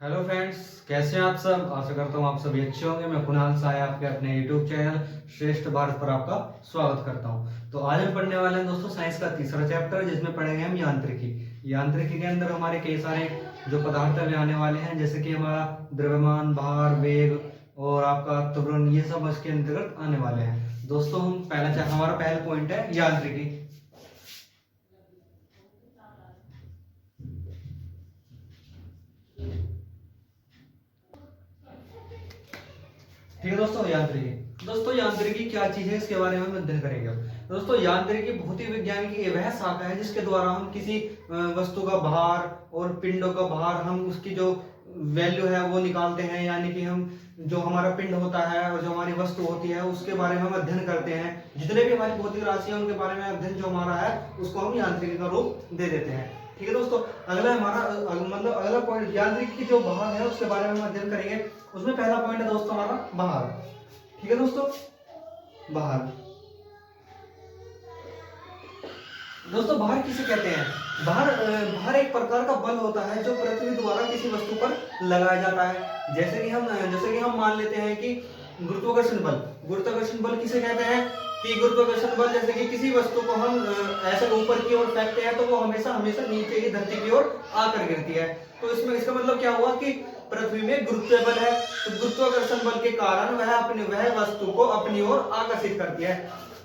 Hello friends, कैसे हैं आप सब। आशा करता हूँ आप सभी अच्छे होंगे। मैं कुणाल साय आपके अपने यूट्यूब चैनल श्रेष्ठ भारत पर आपका स्वागत करता हूँ। तो आज हम पढ़ने वाले हैं दोस्तों साइंस का तीसरा चैप्टर, जिसमें पढ़ेंगे हम यांत्रिकी। यांत्रिकी के अंदर हमारे कई सारे जो पदार्थ में आने वाले हैं, जैसे कि हमारा द्रव्यमान, भार, वेग और आपका त्वरण, ये सब इसके अंतर्गत आने वाले हैं। दोस्तों हमारा पहला पॉइंट है यांत्रिकी। ठीक है दोस्तों यांत्रिकी क्या चीज है, इसके बारे में हम अध्ययन करेंगे। दोस्तों यांत्रिकी भौतिक विज्ञान की वह शाखा है जिसके द्वारा हम किसी वस्तु का भार और पिंडों का भार, हम उसकी जो वैल्यू है वो निकालते हैं। यानी कि हम जो हमारा पिंड होता है और जो हमारी वस्तु होती है उसके बारे में हम अध्ययन करते हैं। जितने भी हमारी भौतिक राशि है उनके बारे में अध्ययन जो हमारा है उसको हम यांत्रिकी का रूप दे देते हैं। ठीक है दोस्तों, अगला पॉइंट यांत्रिकी की जो भाग है उसके बारे में हम अध्ययन करेंगे। उसमें पहला पॉइंट है दोस्तों हमारा भार। ठीक है दोस्तों, भार। दोस्तों भार किसे कहते हैं? भार एक प्रकार का बल होता है जो पृथ्वी द्वारा किसी वस्तु पर लगाया जाता है। जैसे कि हम मान लेते हैं कि गुरुत्वाकर्षण बल किसे कहते हैं? कि गुरुत्वाकर्षण बल, जैसे कि किसी वस्तु को हम ऐसे ऊपर की ओर फेंकते हैं तो वो हमेशा नीचे ही धरती की ओर आकर गिरती है। तो इसमें इसका मतलब क्या हुआ कि पृथ्वी में गुरुत्व बल है, तो गुरुत्वाकर्षण बल के कारण वह वस्तु को अपनी ओर आकर्षित करती है।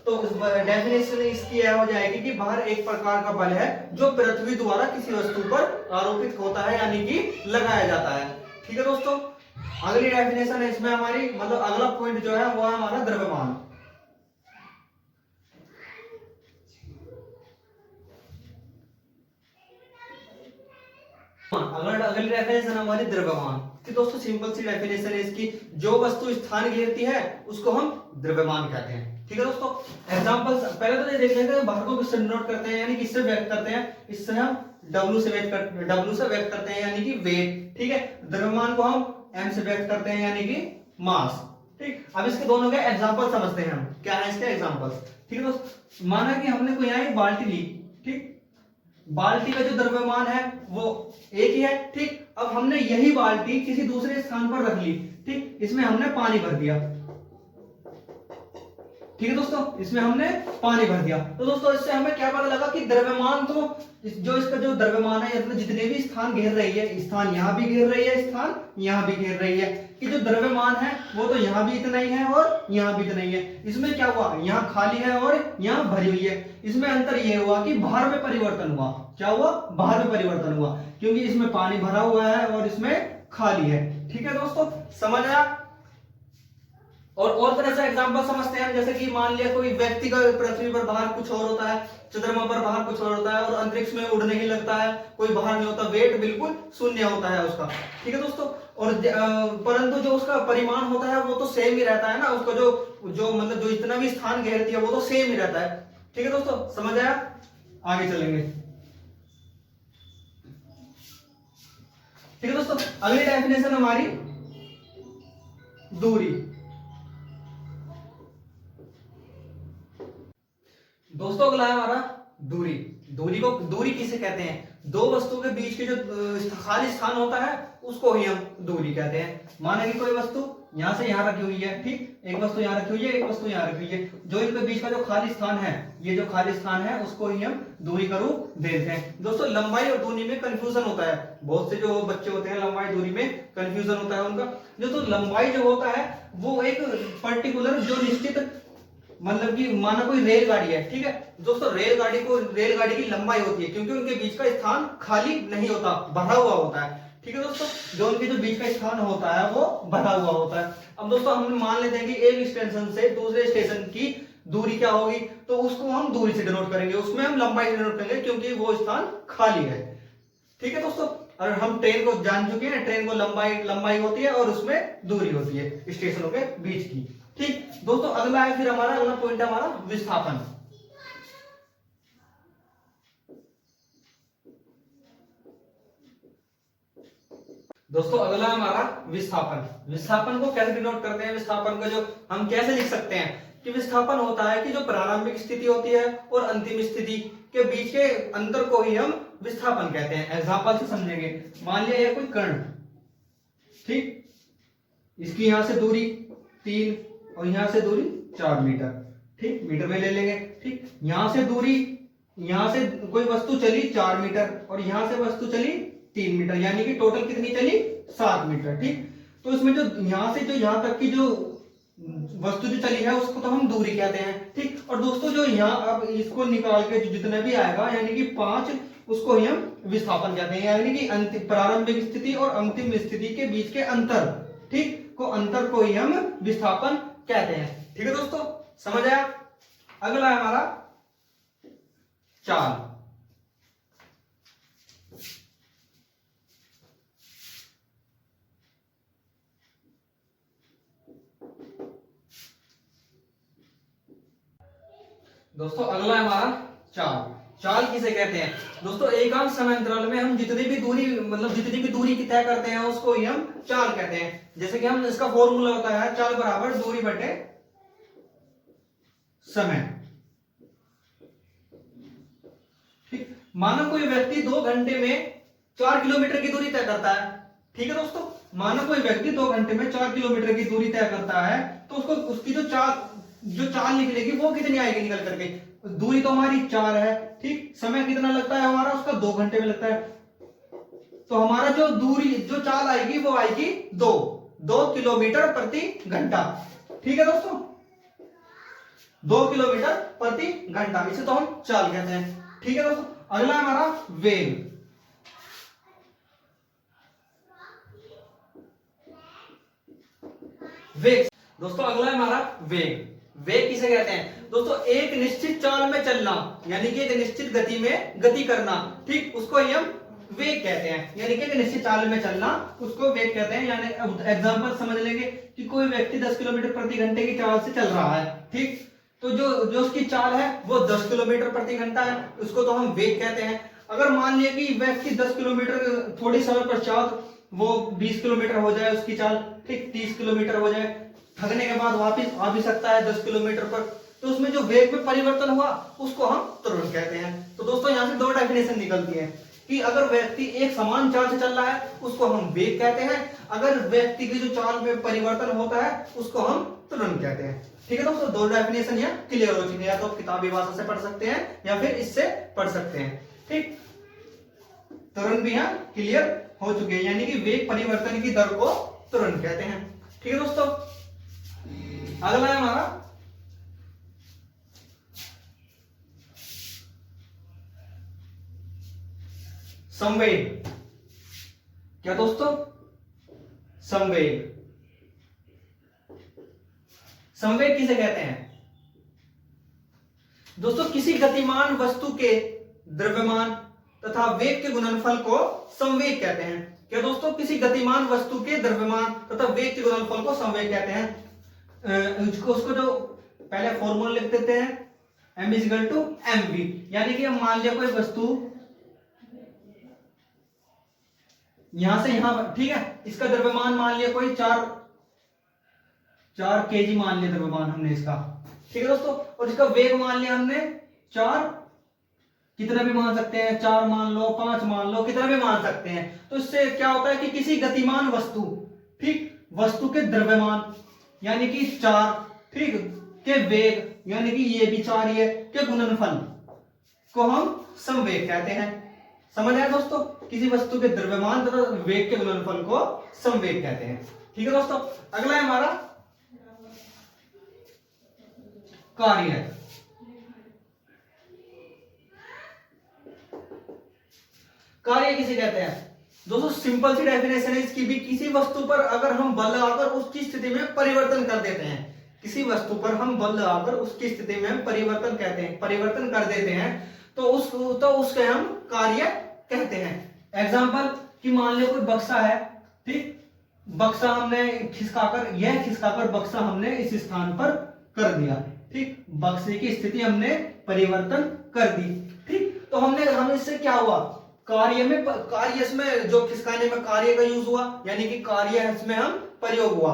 तो डेफिनेशन इसकी यह हो जाएगी कि भार एक प्रकार का बल है जो पृथ्वी द्वारा किसी वस्तु पर आरोपित होता है, यानी कि लगाया जाता है। ठीक है दोस्तों, अगली डेफिनेशन है इसमें हमारी, अगला पॉइंट जो है वो है हमारा द्रव्यमान। अगली डेफिनेशन हमारी द्रव्यमान की। दोस्तों सिंपल सी डेफिनेशन है इसकी, जो वस्तु स्थान घेरती है उसको हम द्रव्यमान कहते हैं। ठीक है दोस्तों, एग्जांपल्स पहले तो ये देख लेते हैं भार को किससे डिनोट करते हैं, यानी किससे व्यक्त करते हैं। इससे हम W से व्यक्त करते हैं, यानी कि वेट। ठीक है, द्रव्यमान को हम M से व्यक्त करते हैं, यानी कि मास। ठीक, अब इसके दोनों के एग्जांपल समझते हैं हम, क्या है इसके एग्जांपल्स। ठीक है दोस्तों, माना कि हमने कोई यहाँ एक बाल्टी ली। ठीक, बाल्टी का जो द्रव्यमान है वो एक ही है। ठीक, अब हमने यही बाल्टी किसी दूसरे स्थान पर रख ली। ठीक, इसमें हमने पानी भर दिया। ठीक है दोस्तों, इसमें हमने पानी भर दिया। तो दोस्तों इससे हमें क्या पता लगा कि द्रव्यमान तो इसका जो द्रव्यमान है, मतलब जितने भी स्थान घेर रही है, स्थान यहाँ भी घेर रही है, स्थान यहाँ भी घेर रही है, कि जो द्रव्यमान है वो तो यहाँ भी इतना ही है और यहाँ भी इतना ही है। इसमें क्या हुआ, यहाँ खाली है और यहाँ भरी हुई है। इसमें अंतर यह हुआ कि भार में परिवर्तन हुआ। क्या हुआ? भार में परिवर्तन हुआ, क्योंकि इसमें पानी भरा हुआ है और इसमें खाली है। ठीक है दोस्तों, समझ आया। और तरह से एग्जांपल समझते हैं, जैसे कि मान लिया कोई व्यक्ति का पृथ्वी पर बाहर कुछ और होता है, चंद्रमा पर बाहर कुछ और होता है और अंतरिक्ष में उड़ने ही लगता है, कोई बाहर नहीं होता, वेट बिल्कुल शून्य होता है उसका। ठीक है दोस्तों, और परंतु जो उसका परिमाण होता है वो तो सेम ही रहता है ना, उसका जो इतना भी स्थान घेरती है वो तो सेम ही रहता है। ठीक है दोस्तों, समझ आया। आगे चलेंगे। ठीक है दोस्तों, अगली डेफिनेशन हमारी दूरी। दोस्तों अगला है हमारा दूरी। दूरी किसे कहते हैं? दो वस्तुओं के बीच के जो खाली स्थान होता है उसको ही हम दूरी कहते हैं। माना कि कोई वस्तु यहां से यहां रखी हुई है। ठीक, एक वस्तु यहां रखी हुई है, एक वस्तु यहां रखी हुई है, जो इनके बीच का जो खाली स्थान है, ये जो खाली स्थान है उसको ही हम दूरी का रूप देते हैं। दोस्तों लंबाई और दूरी में कंफ्यूजन होता है, बहुत से जो बच्चे होते हैं लंबाई दूरी में कंफ्यूजन होता है उनका। जो लंबाई जो होता है वो एक पर्टिकुलर जो निश्चित, मतलब कि माना कोई रेलगाड़ी है। ठीक है दोस्तों, रेलगाड़ी की लंबाई होती है, क्योंकि उनके बीच का स्थान खाली नहीं होता, भरा हुआ होता है। ठीक है दोस्तों, जो उनके जो बीच का स्थान होता है वो भरा हुआ होता है। अब दोस्तों हम मान लेते हैं कि एक स्टेशन से दूसरे स्टेशन की दूरी क्या होगी, तो उसको हम दूरी से डिनोट करेंगे, उसमें हम लंबाई डिनोट करेंगे, क्योंकि वो स्थान खाली है। ठीक है दोस्तों, और हम ट्रेन को जान चुके हैं, ट्रेन को लंबाई होती है और उसमें दूरी होती है स्टेशनों के बीच की। ठीक दोस्तों, अगला पॉइंट है हमारा विस्थापन। दोस्तों अगला हमारा विस्थापन। विस्थापन को कैसे डिनोट करते हैं? विस्थापन का जो हम कैसे लिख सकते हैं कि विस्थापन होता है कि जो प्रारंभिक स्थिति होती है और अंतिम स्थिति के बीच के अंतर को ही हम विस्थापन कहते हैं। एग्जांपल से समझेंगे। मान लिया ये कोई कण, ठीक, इसकी यहां से दूरी 3 और यहां से दूरी 4 मीटर, ठीक, मीटर में ले लेंगे। ठीक, यहां से दूरी, यहां से कोई वस्तु चली 4 मीटर और यहां से वस्तु चली 3 मीटर, यानी कि टोटल कितनी चली 7 मीटर। ठीक, तो इसमें जो यहां से जो यहां तक की जो वस्तु जो चली है उसको तो हम दूरी कहते हैं। ठीक, और दोस्तों जो यहाँ अब इसको निकाल के जो जितना भी आएगा यानी कि 5, उसको ही हम विस्थापन कहते हैं, यानी कि अंतिम प्रारंभिक स्थिति और अंतिम स्थिति के बीच के अंतर, ठीक, को अंतर को ही हम विस्थापन कहते हैं। ठीक है दोस्तों, समझ आया। अगला है हमारा चाल। दोस्तों अगला है हमारा चाल। चाल किसे कहते हैं दोस्तों? एकांक समय अंतराल में हम जितनी भी दूरी, मतलब जितनी भी दूरी की तय करते हैं उसको ही हम चाल कहते हैं। जैसे कि हम, इसका फॉर्मूला होता है चाल बराबर दूरी बटे समय। ठीक, मानो कोई व्यक्ति 2 घंटे में 4 किलोमीटर की दूरी तय करता है। ठीक है दोस्तों, मानो कोई व्यक्ति 2 घंटे में 4 किलोमीटर की दूरी तय करता है, तो उसको उसकी जो चाल निकलेगी वो कितनी आएगी निकल करके? दूरी तो हमारी 4 है। ठीक, समय कितना लगता है हमारा उसका? 2 घंटे में लगता है। तो हमारा जो दूरी, जो चाल आएगी वो आएगी 2 किलोमीटर प्रति घंटा। ठीक है दोस्तों, 2 किलोमीटर प्रति घंटा, इसे तो हम चाल कहते हैं। ठीक है दोस्तों, अगला हमारा वेग। वेग दोस्तों, अगला है हमारा वेग। वेग किसे कहते हैं दोस्तों? एक निश्चित चाल में चलना, यानी कि एक निश्चित गति में गति करना। ठीक, उसको ही हम वेग कहते हैं, यानी कि एक निश्चित चाल में चलना उसको वेग कहते हैं। यानी एग्जांपल समझ लेंगे कि कोई व्यक्ति 10 किलोमीटर प्रति घंटे की चाल से चल रहा है। ठीक, तो जो उसकी चाल है वो 10 किलोमीटर प्रति घंटा है, उसको तो हम वेग कहते हैं। अगर मान लिया कि व्यक्ति 10 किलोमीटर थोड़ी समय पश्चात वो 20 किलोमीटर हो जाए उसकी चाल, ठीक, 30 किलोमीटर हो जाए, थकने के बाद वापस आ भी सकता है 10 किलोमीटर पर, तो उसमें जो वेग में परिवर्तन हुआ उसको हम त्वरण कहते हैं। तो दोस्तों यहाँ से 2 डेफिनेशन निकलती है कि अगर व्यक्ति एक समान चाल से चल रहा है उसको हम वेग कहते हैं, अगर व्यक्ति की जो चाल में परिवर्तन होता है उसको हम त्वरण कहते हैं। ठीक है दोस्तों, 2 डेफिनेशन यहाँ क्लियर हो चुकी है, या तो किताबी भाषा से पढ़ सकते हैं या फिर इससे पढ़ सकते हैं। ठीक, त्वरण भी यहाँ क्लियर हो चुके हैं, यानी कि वेग परिवर्तन की दर को त्वरण कहते हैं। ठीक है दोस्तों, अगला है हमारा संवेग। क्या दोस्तों? संवेग। संवेग किसे कहते हैं दोस्तों? किसी गतिमान वस्तु के द्रव्यमान तथा वेग के गुणनफल को संवेग कहते हैं। क्या दोस्तों? किसी गतिमान वस्तु के द्रव्यमान तथा वेग के गुणनफल को संवेग कहते हैं। उसको जो पहले फॉर्मूला लिख देते हैं, m = mv, यानी कि हम मान लिया कोई वस्तु यहां से यहां, ठीक है, इसका द्रव्यमान मान लिया कोई 4 kg मान लिया द्रव्यमान हमने इसका। ठीक है दोस्तों, और इसका वेग मान लिया हमने 4, कितना भी मान सकते हैं, 4 मान लो, 5 मान लो, कितना भी मान सकते हैं। तो इससे क्या होता है कि किसी गतिमान वस्तु, ठीक, वस्तु के द्रव्यमान यानी कि 4, ठीक, के वेग यानी कि ये भी 4 ही है, के गुणनफल को हम संवेग कहते हैं। समझ आया दोस्तों? किसी वस्तु के द्रव्यमान तथा वेग के गुणनफल को संवेग कहते हैं। ठीक है दोस्तों, अगला है हमारा कार्य। कार्य किसे कहते हैं दोस्तों? सिंपल सी डेफिनेशन है इसकी भी, किसी वस्तु पर अगर हम बल लगाकर उसकी स्थिति में परिवर्तन कर देते हैं, किसी वस्तु पर हम बल लगाकर उसकी स्थिति में परिवर्तन कर देते हैं, तो उसके हम कार्य कहते हैं। एग्जांपल कि मान लो कोई बक्सा है, ठीक, बक्सा हमने खिसकाकर बक्सा हमने इस स्थान पर कर दिया, ठीक, बक्से की स्थिति हमने परिवर्तन कर दी। ठीक, तो हम इससे क्या हुआ, कार्य इसमें जो खिसकाने में कार्य का यूज हुआ, यानी कि कार्य इसमें हम प्रयोग हुआ,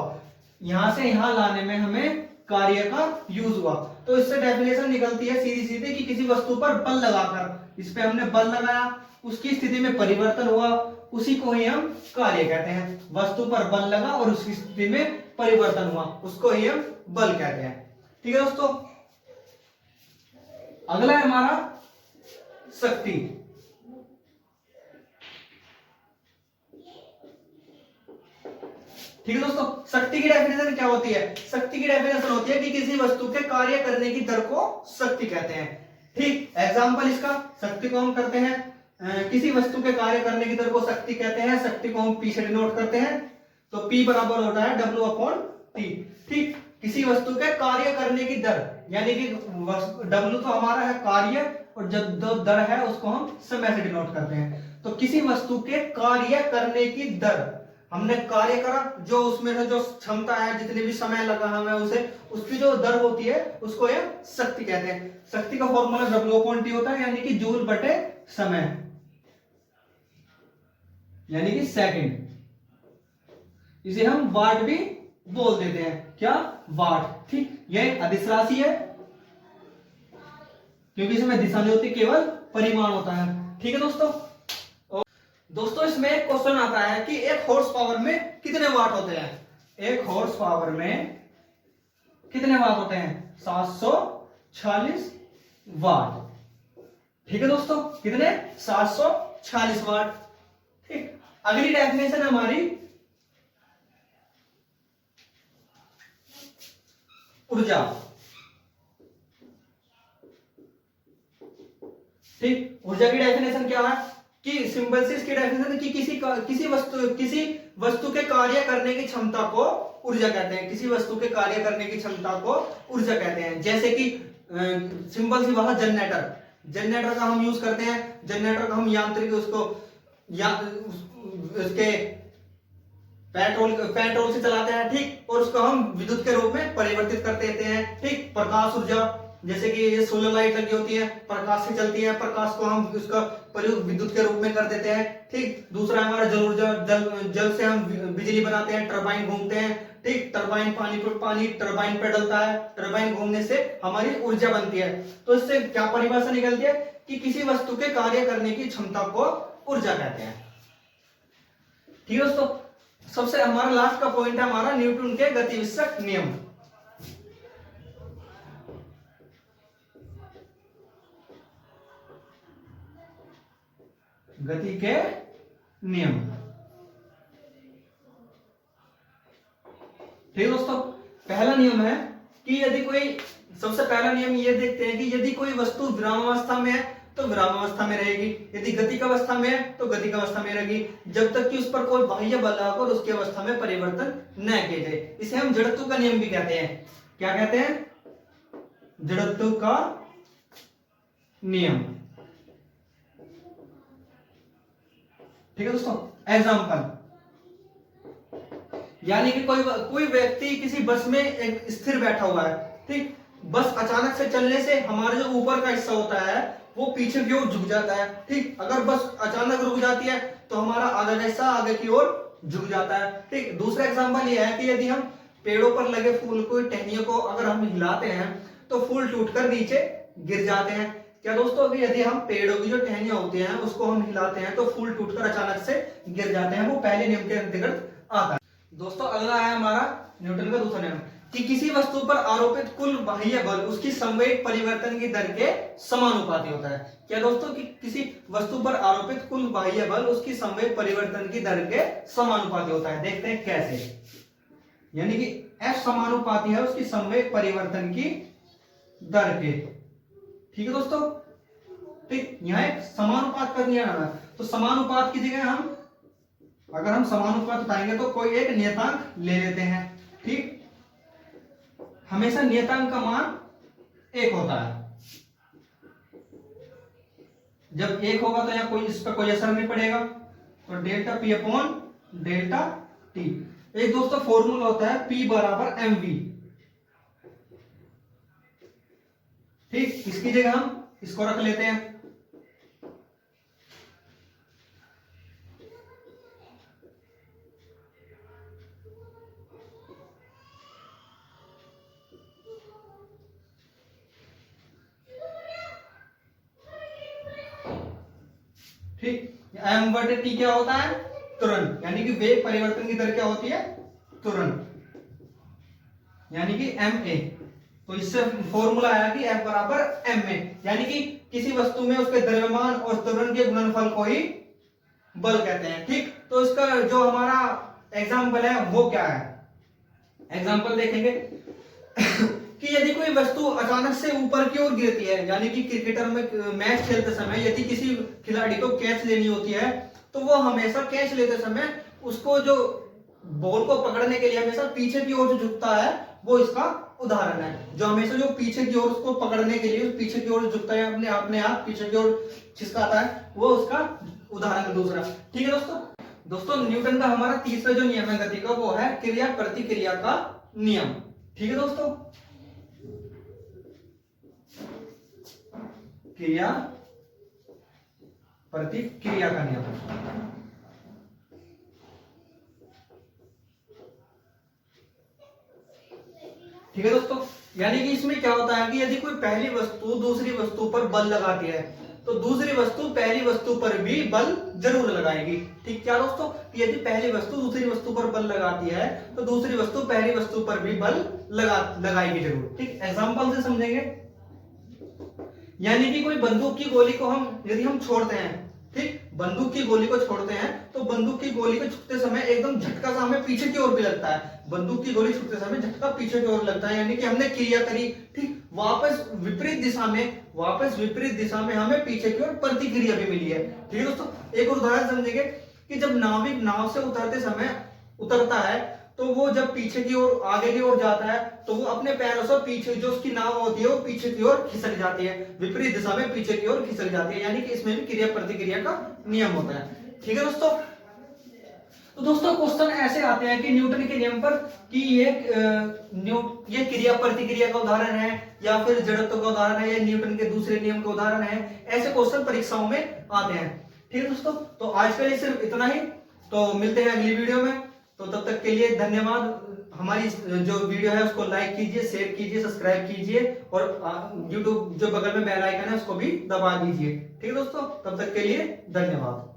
यहां से यहां लाने में हमें कार्य का यूज हुआ। तो इससे डेफिनेशन निकलती है सीधी सीधी कि किसी वस्तु पर बल लगाकर, इस पे हमने बल लगाया, उसकी स्थिति में परिवर्तन हुआ, उसी को ही हम कार्य कहते हैं। वस्तु पर बल लगा और उसकी स्थिति में परिवर्तन हुआ, उसको ही हम बल कहते हैं। ठीक है दोस्तों, अगला है हमारा शक्ति। ठीक है दोस्तों, शक्ति की डेफिनेशन क्या होती है? शक्ति की डेफिनेशन होती है कि किसी वस्तु के कार्य करने की दर को शक्ति कहते हैं। ठीक, एग्जांपल इसका, शक्ति को हम करते हैं किसी वस्तु के कार्य करने की दर को शक्ति कहते हैं। शक्ति को हम पी से डिनोट करते हैं, तो पी बराबर होता है W/T। ठीक, किसी वस्तु के कार्य करने की दर, यानी कि W तो हमारा है कार्य, और जब जो दर है उसको हम समय से डिनोट करते हैं। तो किसी वस्तु के कार्य करने की दर, हमने कार्य करा, जो उसमें से जो क्षमता है, जितने भी समय लगा हमें उसे, उसकी जो दर होती है उसको ये शक्ति कहते हैं। शक्ति का फॉर्मूला W/T होता है, यानी कि जूल बटे समय, यानी कि सेकंड। इसे हम वाट भी बोल देते हैं, क्या? वाट। ठीक, यह अदिश राशि है क्योंकि इसमें दिशा नहीं होती, केवल परिमाण होता है। ठीक है दोस्तों, इसमें एक क्वेश्चन आता है कि एक हॉर्स पावर में कितने वाट होते हैं? एक हॉर्स पावर में कितने वाट होते हैं? 746 वाट। ठीक है दोस्तों, कितने? 746 वाट। ठीक, अगली डेफिनेशन है हमारी ऊर्जा। ठीक, ऊर्जा की डेफिनेशन क्या है कि सिंपल से इसकी डेफिनेशन कि किसी वस्तु के कार्य करने की क्षमता को ऊर्जा कहते हैं। किसी वस्तु के कार्य करने की क्षमता को ऊर्जा कहते हैं। जैसे कि सिंपल सी बात, जनरेटर का हम यूज करते हैं। जनरेटर का हम यांत्रिक उसको उसके पेट्रोल से चलाते हैं। ठीक, और उसको हम विद्युत के रूप में परिवर्तित कर देते हैं। ठीक, प्रकाश ऊर्जा, जैसे कि ये सोलर लाइट लगी होती है, प्रकाश से चलती है, प्रकाश को हम उसका प्रयोग विद्युत के रूप में कर देते हैं। ठीक, दूसरा हमारा जल ऊर्जा, जल से हम बिजली बनाते हैं, टरबाइन घूमते हैं। ठीक, टरबाइन पानी टरबाइन पे डलता है, टरबाइन घूमने से हमारी ऊर्जा बनती है। तो इससे क्या परिभाषा निकलती है कि किसी वस्तु के कार्य करने की क्षमता को ऊर्जा कहते हैं। ठीक है दोस्तों, सबसे हमारा लास्ट का पॉइंट है हमारा न्यूटन के गति विषयक नियम। गति के नियम। ठीक दोस्तों, पहला नियम है कि यदि कोई, सबसे पहला नियम ये देखते हैं कि यदि कोई वस्तु विरामावस्था में है तो विरामावस्था में रहेगी, यदि गति का अवस्था में है तो गति का अवस्था में रहेगी, जब तक कि उस पर कोई बाह्य बल आकर उसकी अवस्था में परिवर्तन न किए जाए। इसे हम जड़त्व का नियम भी कहते हैं। क्या कहते हैं? जड़त्व का नियम। ठीक है दोस्तों, एग्जाम्पल, यानी कि कोई व्यक्ति किसी बस में एक स्थिर बैठा हुआ है। ठीक, बस अचानक से चलने से हमारा जो ऊपर का हिस्सा होता है वो पीछे की ओर झुक जाता है। ठीक, अगर बस अचानक रुक जाती है तो हमारा आधा हिस्सा आगे की ओर झुक जाता है। ठीक, दूसरा एग्जाम्पल ये है कि यदि हम पेड़ों पर लगे फूल को, टहनियों को अगर हम हिलाते हैं तो फूल टूटकर नीचे गिर जाते हैं। क्या दोस्तों, यदि हम पेड़ों की जो टहनियां होती हैं उसको हम हिलाते हैं तो फूल टूटकर अचानक से गिर जाते हैं, वो पहले नियम के अंतर्गत आता है। दोस्तों, अगला है हमारा न्यूटन का दूसरा नियम कि किसी वस्तु पर आरोपित कुल बाह्य बल उसकी संवेग परिवर्तन की दर के समानुपाती होता है। क्या दोस्तों, कि किसी वस्तु पर आरोपित कुल बाह्य बल उसकी संवेग परिवर्तन की दर के समानुपाती होता है। देखते हैं कैसे, यानी कि F समानुपाती है उसकी संवेग परिवर्तन की दर के। ठीक है दोस्तों, ठीक, यहां एक समानुपात कर दिया है, तो समानुपात की जगह हम, अगर हम समानुपात बताएंगे तो कोई एक नियतांक ले लेते हैं। ठीक, हमेशा नियतांक का मान 1 होता है। जब 1 होगा तो यहां इस पर कोई असर नहीं पड़ेगा, तो delta P upon delta T। एक दोस्तों फॉर्मूला होता है P बराबर mv। ठीक, इसकी जगह हम इसको रख लेते हैं। ठीक, m/t क्या होता है? तुरंत, यानी कि वेग परिवर्तन की दर क्या होती है? तुरंत, यानी कि ma। तो इससे फॉर्मूला आया कि F बराबर ma, यानी कि किसी वस्तु में उसके द्रव्यमान और त्वरण के गुणनफल को ही बल कहते हैं। ठीक, तो इसका जो हमारा एग्जाम्पल है वो क्या है? एग्जाम्पल देखेंगे कि यदि कोई वस्तु अचानक से ऊपर की ओर गिरती है, यानी कि क्रिकेटर में मैच खेलते समय यदि किसी खिलाड़ी को कैच लेनी होती है तो वो हमेशा कैच लेते समय उसको जो बॉल को पकड़ने के लिए हमेशा पीछे की ओर जो झुकता है वो इसका उदाहरण है। जो हमेशा जो पीछे की ओर उसको पकड़ने के लिए पीछे की ओर झुकता है, अपने आप पीछे की ओर खिसकाता है, वो उसका उदाहरण है दूसरा। ठीक है दोस्तों। दोस्तों न्यूटन का हमारा तीसरा जो नियम है गति का वो है क्रिया प्रतिक्रिया का नियम। ठीक है दोस्तों, क्रिया प्रतिक्रिया का नियम। ठीक है दोस्तों, यानी कि इसमें क्या होता है कि यदि कोई पहली वस्तु दूसरी वस्तु पर बल लगाती है तो दूसरी वस्तु पहली वस्तु पर भी बल जरूर लगाएगी। ठीक, क्या दोस्तों? यदि पहली वस्तु दूसरी वस्तु पर बल लगाती है तो दूसरी वस्तु पहली वस्तु पर भी बल लगाएगी जरूर। ठीक, एग्जांपल से समझेंगे। यानी कि कोई बंदूक की गोली को यदि हम छोड़ते हैं, ठीक, बंदूक की गोली को छोड़ते हैं तो बंदूक की गोली को छूटते समय एकदम झटका सा हमें पीछे की ओर भी लगता है। बंदूक की गोली छूटते समय झटका पीछे की ओर लगता है, यानी कि हमने क्रिया करी। ठीक, वापस विपरीत दिशा में हमें पीछे की ओर प्रतिक्रिया भी मिली है। ठीक है दोस्तों, एक और उदाहरण समझेंगे कि जब नाविक नाव से उतरते समय उतरता है तो वो जब पीछे की ओर आगे की ओर जाता है तो वो अपने पैरों से पीछे जो उसकी नाव होती है वो पीछे की ओर खिसक जाती है, विपरीत दिशा में पीछे की ओर खिसक जाती है, यानी कि इसमें भी क्रिया प्रतिक्रिया का नियम होता है। ठीक है दोस्तों। तो दोस्तों क्वेश्चन ऐसे आते हैं कि न्यूटन के नियम पर कि ये क्रिया प्रतिक्रिया का उदाहरण है या फिर जड़त्व का उदाहरण है या न्यूटन के दूसरे नियम का उदाहरण है, ऐसे क्वेश्चन परीक्षाओं में आते हैं। ठीक है दोस्तों, तो आज के लिए सिर्फ इतना ही। तो मिलते हैं अगली वीडियो में, तो तब तक के लिए धन्यवाद। हमारी जो वीडियो है उसको लाइक कीजिए, शेयर कीजिए, सब्सक्राइब कीजिए और यूट्यूब जो बगल में बेल आइकन है उसको भी दबा दीजिए। ठीक है दोस्तों, तब तक के लिए धन्यवाद।